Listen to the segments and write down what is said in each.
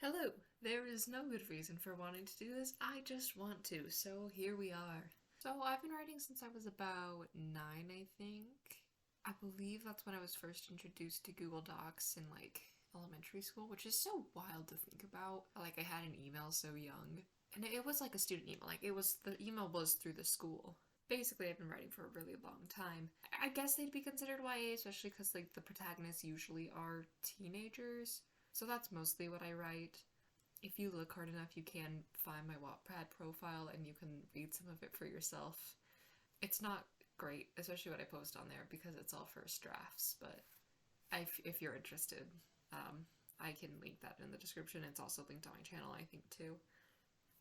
Hello! There is no good reason for wanting to do this, I just want to, so here we are. So I've been writing since I was about 9, I think. I believe that's when I was first introduced to Google Docs in elementary school, which is so wild to think about. Like I had an email so young. And it was like a student email, the email was through the school. Basically, I've been writing for a really long time. I guess they'd be considered YA, especially because the protagonists usually are teenagers. So that's mostly what I write. If you look hard enough, you can find my Wattpad profile and you can read some of it for yourself. It's not great, especially what I post on there, because it's all first drafts, but if you're interested, I can link that in the description. It's also linked on my channel, I think, too.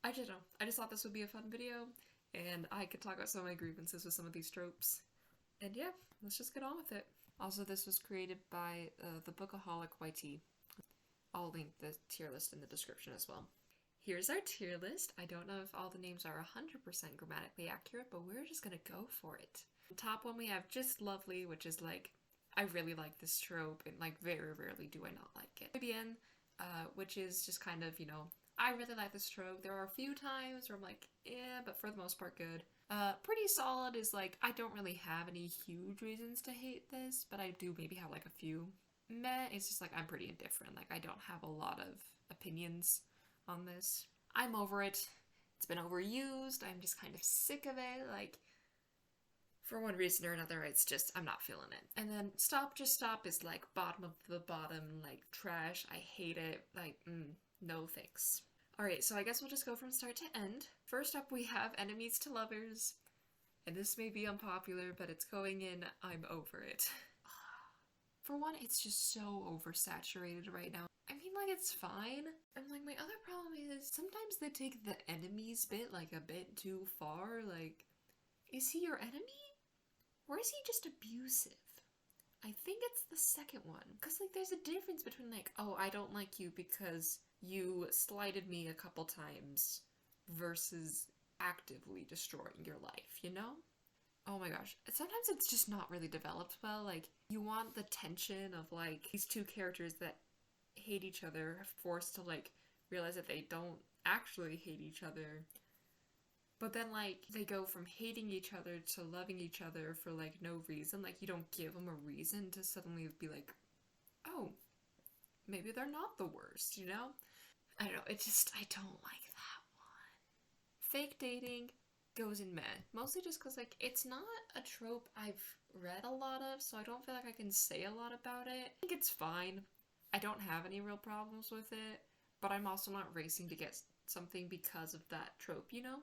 I just don't know. I just thought this would be a fun video, and I could talk about some of my grievances with some of these tropes. And yeah, let's just get on with it. Also, this was created by the Bookaholic YT. I'll link the tier list in the description as well. Here's our tier list. I don't know if all the names are 100% grammatically accurate, but we're just gonna go for it. The top one we have Just Lovely, which is I really like this trope, and very rarely do I not like it. Bien, which is just kind of, I really like this trope. There are a few times where I'm like, yeah, but for the most part good. Pretty Solid is I don't really have any huge reasons to hate this, but I do maybe have a few. Meh, it's just I'm pretty indifferent. I don't have a lot of opinions on this. I'm over it. It's been overused. I'm just kind of sick of it. For one reason or another, it's just, I'm not feeling it. And then Stop Just Stop is bottom of the bottom, trash. I hate it. No thanks. Alright, so I guess we'll just go from start to end. First up, we have Enemies to Lovers. And this may be unpopular, but it's going in. I'm over it. For one, it's just so oversaturated right now. I mean, it's fine. And my other problem is sometimes they take the enemies bit a bit too far. Is he your enemy? Or is he just abusive? I think it's the second one. Because there's a difference between oh, I don't like you because you slighted me a couple times versus actively destroying your life, you know? Oh my gosh, sometimes it's just not really developed well. You want the tension of these two characters that hate each other forced to realize that they don't actually hate each other, but then they go from hating each other to loving each other for no reason. You don't give them a reason to suddenly be oh, maybe they're not the worst, you know? I don't know, I don't like that one. Fake dating goes in meh, mostly just because it's not a trope I've read a lot of, so I don't feel I can say a lot about it. I think it's fine. I don't have any real problems with it, but I'm also not racing to get something because of that trope, you know?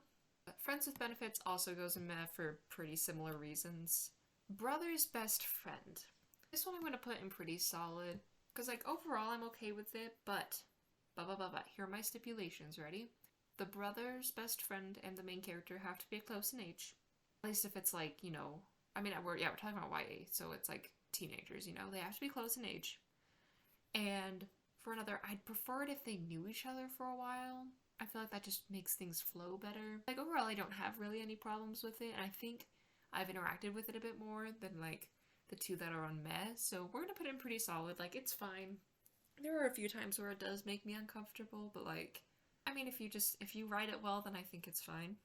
But Friends with Benefits also goes in meh for pretty similar reasons. Brother's Best Friend. This one I'm going to put in pretty solid, because overall I'm okay with it, but here are my stipulations, ready? The brother's best friend and the main character have to be close in age. At least if it's I mean, we're talking about YA, so it's teenagers, they have to be close in age. And for another, I'd prefer it if they knew each other for a while. I feel that just makes things flow better. Overall, I don't have really any problems with it, and I think I've interacted with it a bit more than the two that are on meh, so we're gonna put it in pretty solid. It's fine. There are a few times where it does make me uncomfortable, but I mean, if you write it well, then I think it's fine.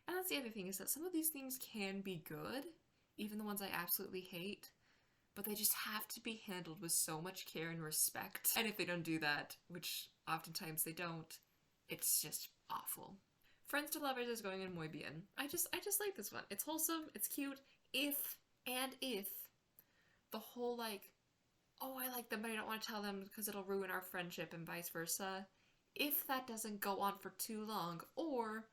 And that's the other thing, is that some of these things can be good, even the ones I absolutely hate, but they just have to be handled with so much care and respect. And if they don't do that, which oftentimes they don't, it's just awful. Friends to Lovers is going in muy bien. I just like this one. It's wholesome, it's cute, if the whole oh, I like them but I don't want to tell them because it'll ruin our friendship and vice versa, if that doesn't go on for too long, or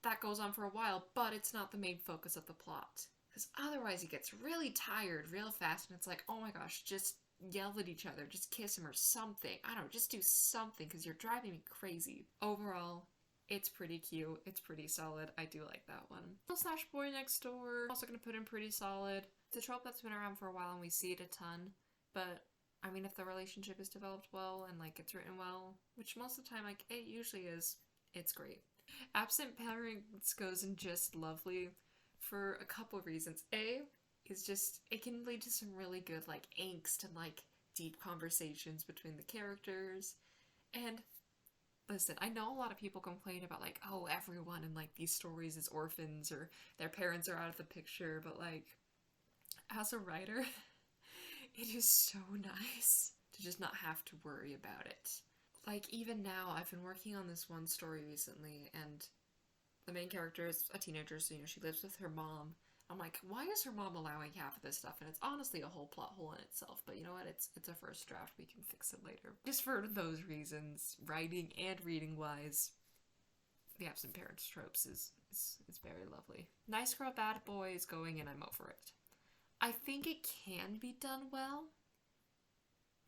that goes on for a while, but it's not the main focus of the plot. Because otherwise it gets really tired real fast, and it's oh my gosh, just yell at each other, just kiss him or something. I don't know, just do something, because you're driving me crazy. Overall, it's pretty cute, it's pretty solid, I do like that one. Slash Boy Next Door, also gonna put in pretty solid. It's a trope that's been around for a while and we see it a ton, but I mean, if the relationship is developed well and it's written well, which most of the time it usually is, it's great. Absent Parents goes in Just Lovely for a couple reasons. A is just, it can lead to some really good angst and deep conversations between the characters, and Listen, I know a lot of people complain about like, oh, everyone in like these stories is orphans or their parents are out of the picture, but like, as a writer, it is so nice to just not have to worry about it. Like, even now, I've been working on this one story recently, and the main character is a teenager, so, you know, she lives with her mom. I'm like, why is her mom allowing half of this stuff? And it's honestly a whole plot hole in itself, but you know what? It's a first draft. We can fix it later. Just for those reasons, writing and reading-wise, the absent parents tropes is very lovely. Nice girl, bad boy is going, and I'm over it. I think it can be done well,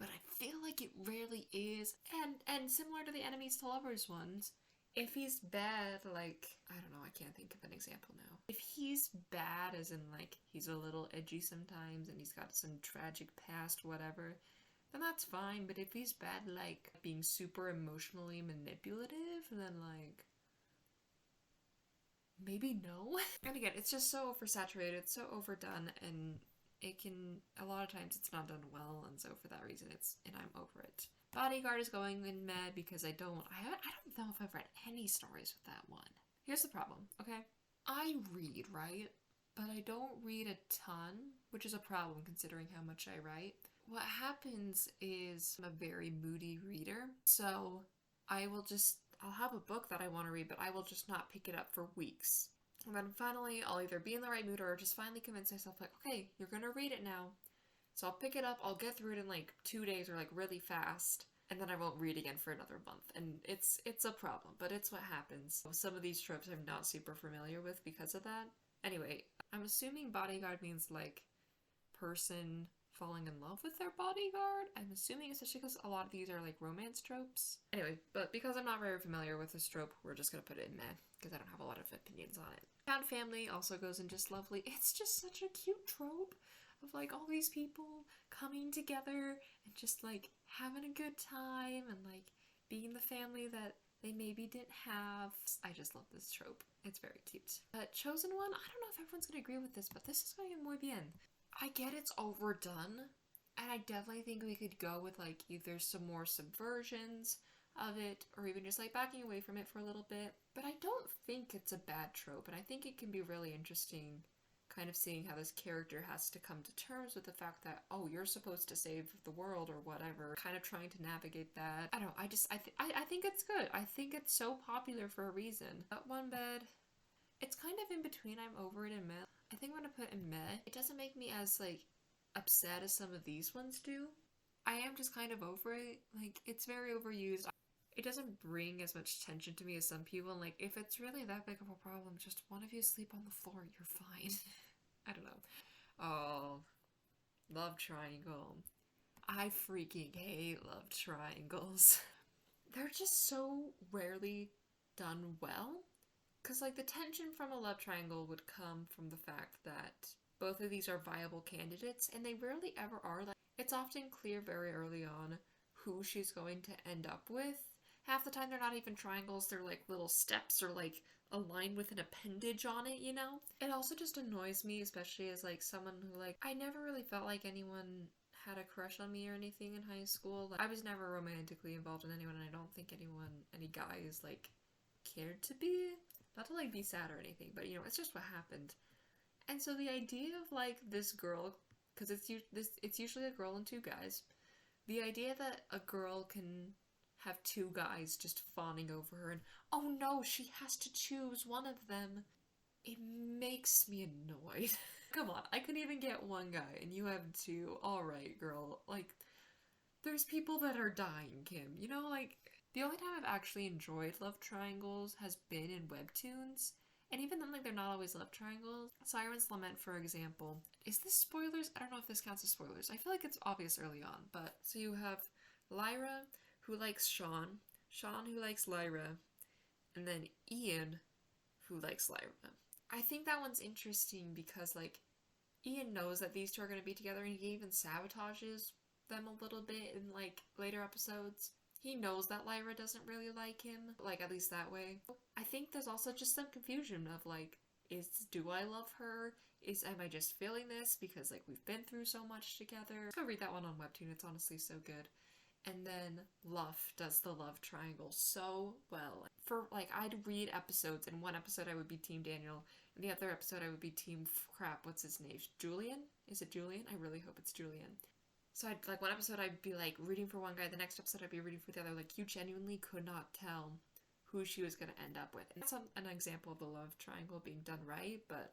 but I feel like it rarely is. And similar to the enemies to lovers ones, if he's bad, like, I don't know, I can't think of an example now. If he's bad, as in, like, he's a little edgy sometimes and he's got some tragic past, whatever, then that's fine. But if he's bad, like, being super emotionally manipulative, then, like, maybe no. And again, it's just so oversaturated, so overdone, and it can, a lot of times it's not done well, and so for that reason and I'm over it. Bodyguard is going in mad because I don't know if I've read any stories with that one. Here's the problem, okay? I read, right? But I don't read a ton, which is a problem considering how much I write. What happens is I'm a very moody reader, so I'll have a book that I want to read, but I will just not pick it up for weeks. And then finally, I'll either be in the right mood or just finally convince myself, like, okay, you're gonna read it now. So I'll pick it up, I'll get through it in like 2 days or like really fast, and then I won't read again for another month. And it's a problem, but it's what happens. Some of these tropes I'm not super familiar with because of that. Anyway, I'm assuming bodyguard means like person falling in love with their bodyguard. I'm assuming, especially because a lot of these are like romance tropes. Anyway, but because I'm not very familiar with this trope, we're just gonna put it in meh, because I don't have a lot of opinions on it. Found family also goes in just lovely. It's just such a cute trope of like all these people coming together and just like having a good time and like being the family that they maybe didn't have. I just love this trope. It's very cute. Chosen one, I don't know if everyone's gonna agree with this, but this is going muy bien. I get it's overdone, and I definitely think we could go with like either some more subversions of it or even just like backing away from it for a little bit. But I don't think it's a bad trope, and I think it can be really interesting kind of seeing how this character has to come to terms with the fact that, oh, you're supposed to save the world or whatever, kind of trying to navigate that. I don't know, I think it's good. I think it's so popular for a reason. That one bed, it's kind of in between I'm over it and meh. I think I'm gonna put in meh. It doesn't make me as like upset as some of these ones do. I am just kind of over it. Like, it's very overused. It doesn't bring as much tension to me as some people, and like, if it's really that big of a problem, just one of you sleep on the floor, you're fine. I don't know. Oh, love triangle. I freaking hate love triangles. They're just so rarely done well. Because like the tension from a love triangle would come from the fact that both of these are viable candidates, and they rarely ever are. Like, it's often clear very early on who she's going to end up with. Half the time they're not even triangles, they're like little steps or like a line with an appendage on it, you know? It also just annoys me, especially as like someone who like, I never really felt like anyone had a crush on me or anything in high school. Like, I was never romantically involved in anyone, and I don't think any guys like cared to be. Not to like be sad or anything, but you know, it's just what happened. And so the idea of like this girl, because it's usually a girl and two guys, the idea that a girl can have two guys just fawning over her and, oh no, she has to choose one of them, it makes me annoyed. Come on, I could even get one guy and you have two. Alright, girl. Like, there's people that are dying, Kim. You know, like, the only time I've actually enjoyed love triangles has been in webtoons. And even then, like, they're not always love triangles. Siren's Lament, for example. Is this spoilers? I don't know if this counts as spoilers. I feel like it's obvious early on, but... So you have Lyra, who likes Sean, Sean, who likes Lyra, and then Ian, who likes Lyra. I think that one's interesting because, like, Ian knows that these two are going to be together, and he even sabotages them a little bit in, like, later episodes. He knows that Lyra doesn't really like him, like, at least that way. I think there's also just some confusion of, like, do I love her? Am I just feeling this because, like, we've been through so much together? Go read that one on Webtoon, it's honestly so good. And then Luff does the love triangle so well. For like, I'd read episodes, and one episode I would be Team Daniel, and the other episode I would be Team crap, what's his name? Julian? Is it Julian? I really hope it's Julian. So I'd like one episode I'd be like rooting for one guy, the next episode I'd be rooting for the other. Like, you genuinely could not tell who she was gonna end up with. And that's an example of the love triangle being done right, but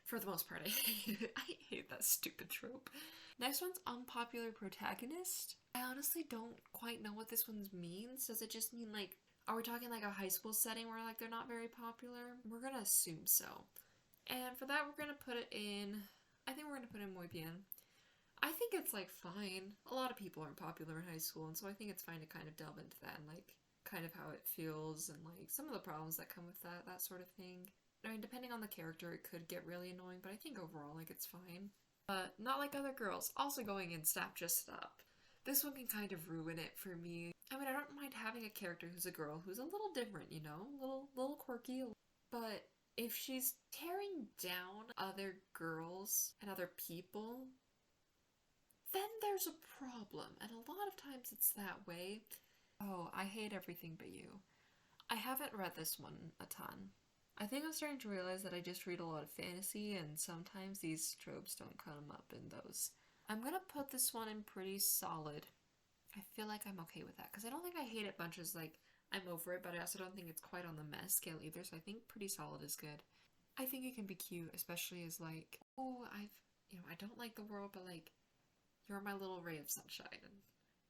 for the most part, I hate it. I hate that stupid trope. Next one's Unpopular Protagonist. I honestly don't quite know what this one means. Does it just mean like, are we talking like a high school setting where like they're not very popular? We're gonna assume so. And for that, we're gonna put it in, I think we're gonna put in Muy Bien. I think it's like fine. A lot of people aren't popular in high school, and so I think it's fine to kind of delve into that and like kind of how it feels and like some of the problems that come with that sort of thing. I mean, depending on the character, it could get really annoying, but I think overall, like, it's fine. But not like other girls. Also going in Stop, Just Stop. This one can kind of ruin it for me. I mean, I don't mind having a character who's a girl who's a little different, you know? A little quirky. But if she's tearing down other girls and other people, then there's a problem. And a lot of times it's that way. Oh, I hate everything but you. I haven't read this one a ton. I think I'm starting to realize that I just read a lot of fantasy, and sometimes these tropes don't come up in those. I'm gonna put this one in pretty solid. I feel like I'm okay with that, because I don't think I hate it bunches, like, I'm over it, but I also don't think it's quite on the mess scale either, so I think pretty solid is good. I think it can be cute, especially as, like, oh, I don't like the world, but, like, you're my little ray of sunshine, and,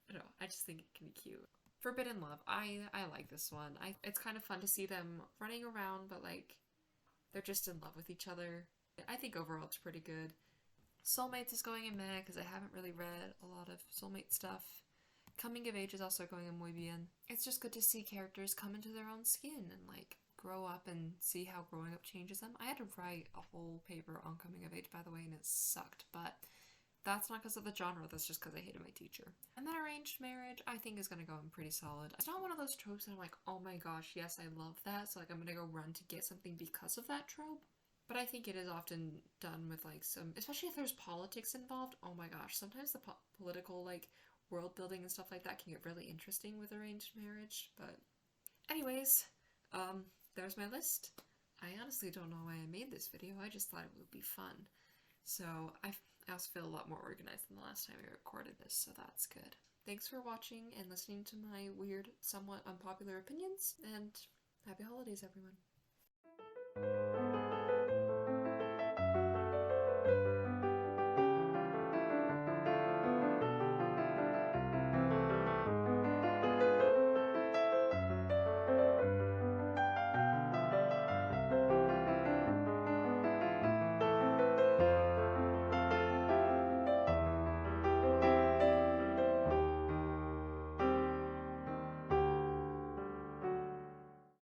I don't know, I just think it can be cute. Forbidden Love. I like this one. It's kind of fun to see them running around, but like they're just in love with each other. I think overall it's pretty good. Soulmates is going in meh because I haven't really read a lot of soulmate stuff. Coming of Age is also going in muy bien. It's just good to see characters come into their own skin and like grow up and see how growing up changes them. I had to write a whole paper on Coming of Age, by the way, and it sucked, but that's not because of the genre, that's just because I hated my teacher. And then Arranged Marriage, I think is going to go in pretty solid. It's not one of those tropes that I'm like, oh my gosh, yes, I love that, so like I'm going to go run to get something because of that trope. But I think it is often done with like some, especially if there's politics involved, oh my gosh, sometimes the political like world building and stuff like that can get really interesting with Arranged Marriage. But anyways, there's my list. I honestly don't know why I made this video, I just thought it would be fun. So I also feel a lot more organized than the last time I recorded this, so that's good. Thanks for watching and listening to my weird, somewhat unpopular opinions, and happy holidays, everyone.